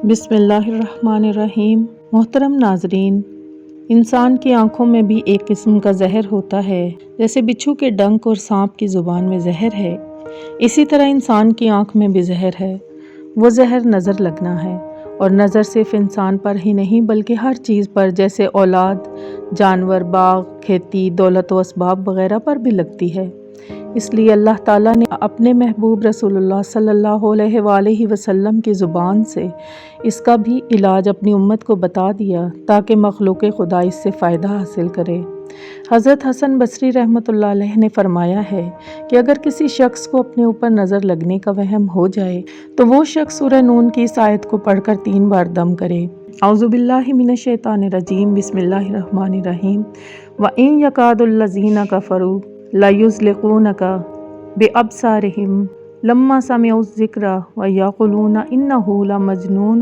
بسم اللہ الرحمن الرحیم۔ محترم ناظرین، انسان کی آنکھوں میں بھی ایک قسم کا زہر ہوتا ہے۔ جیسے بچھو کے ڈنک اور سانپ کی زبان میں زہر ہے، اسی طرح انسان کی آنکھ میں بھی زہر ہے۔ وہ زہر نظر لگنا ہے، اور نظر صرف انسان پر ہی نہیں بلکہ ہر چیز پر، جیسے اولاد، جانور، باغ، کھیتی، دولت و اسباب وغیرہ پر بھی لگتی ہے۔ اس لیے اللہ تعالیٰ نے اپنے محبوب رسول اللہ صلی اللہ علیہ وآلہ وسلم کی زبان سے اس کا بھی علاج اپنی امت کو بتا دیا تاکہ مخلوق خدا اس سے فائدہ حاصل کرے۔ حضرت حسن بصری رحمۃ اللہ علیہ نے فرمایا ہے کہ اگر کسی شخص کو اپنے اوپر نظر لگنے کا وہم ہو جائے تو وہ شخص سورہ نون کی اس آیت کو پڑھ کر 3 بار دم کرے۔ اعوذ باللہ من الشیطان الرجیم، بسم اللہ الرحمن الرحیم۔ وَإِن يَكَادُ الَّذِينَ كَفَرُوا لَيُزْلِقُونَكَ بِأَبْصَارِهِمْ لَمَّا سَمِعُوا الذِّكْرَ وَيَقُولُونَ إِنَّهُ لَمَجْنُونٌ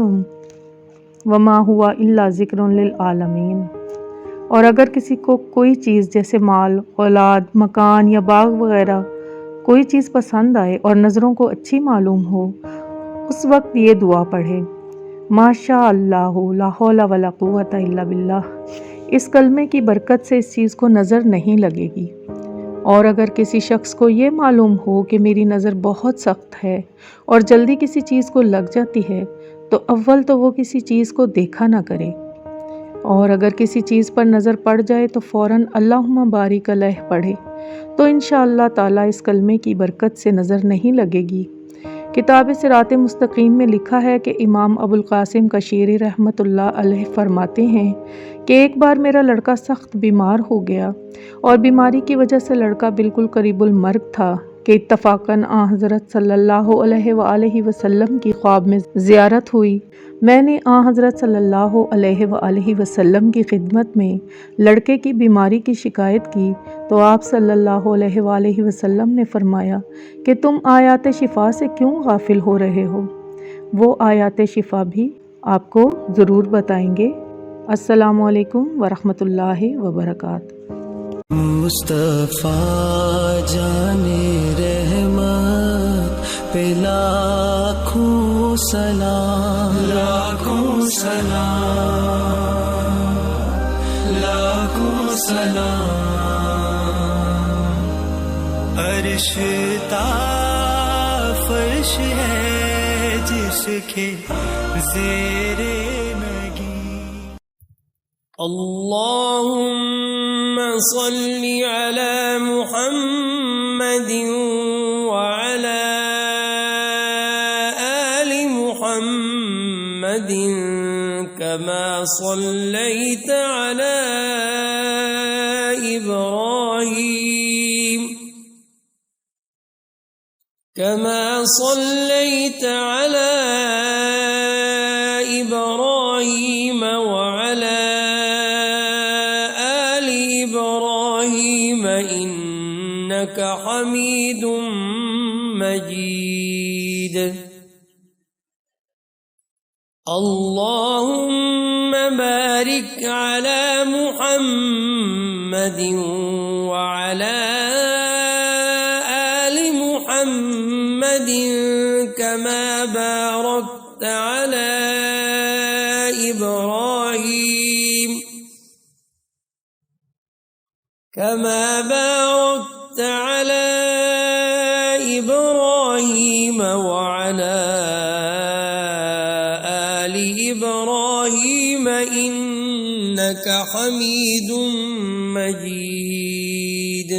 وَمَا هُوَ إِلَّا ذِكْرٌ لِّلْعَالَمِينَ۔ اور اگر کسی کو کوئی چیز جیسے مال، اولاد، مکان یا باغ وغیرہ کوئی چیز پسند آئے اور نظروں کو اچھی معلوم ہو، اس وقت یہ دعا پڑھے، ماشاء اللہ لا حول ولا قوۃ الا باللہ۔ اس کلمے کی برکت سے اس چیز کو نظر نہیں لگے گی۔ اور اگر کسی شخص کو یہ معلوم ہو کہ میری نظر بہت سخت ہے اور جلدی کسی چیز کو لگ جاتی ہے، تو اول تو وہ کسی چیز کو دیکھا نہ کرے، اور اگر کسی چیز پر نظر پڑ جائے تو فوراً اللہم بارک علیہ پڑھے، تو انشاءاللہ تعالیٰ اس کلمے کی برکت سے نظر نہیں لگے گی۔ کتاب صراط مستقیم میں لکھا ہے کہ امام ابو القاسم کشیری رحمۃ اللہ علیہ فرماتے ہیں کہ ایک بار میرا لڑکا سخت بیمار ہو گیا، اور بیماری کی وجہ سے لڑکا بالکل قریب المرگ تھا کہ اتفاقاً حضرت صلی اللہ علیہ وآلہ وسلم کی خواب میں زیارت ہوئی۔ میں نے حضرت صلی اللہ علیہ وآلہ وسلم کی خدمت میں لڑکے کی بیماری کی شکایت کی تو آپ صلی اللہ علیہ وآلہ وسلم نے فرمایا کہ تم آیات شفا سے کیوں غافل ہو رہے ہو؟ وہ آیات شفا بھی آپ کو ضرور بتائیں گے۔ السلام علیکم ورحمۃ اللہ وبرکاتہ۔ مصطفیٰ جانے رحمت پہ لاکھوں سلام، لاکھوں سلام، لاکھوں سلام۔ عرش تا فرش ہے جس کے زیر نگی۔ اللہم صل علی محمد وعلی آل محمد کما صلیت علی ابراہیم كما صليت على إبراهيم وعلى آل إبراهيم إنك حميد مجيد۔ اللهم بارك على محمد وعلى محمد كما باركت على إبراهيم وعلى آل إبراهيم إنك حميد مجيد۔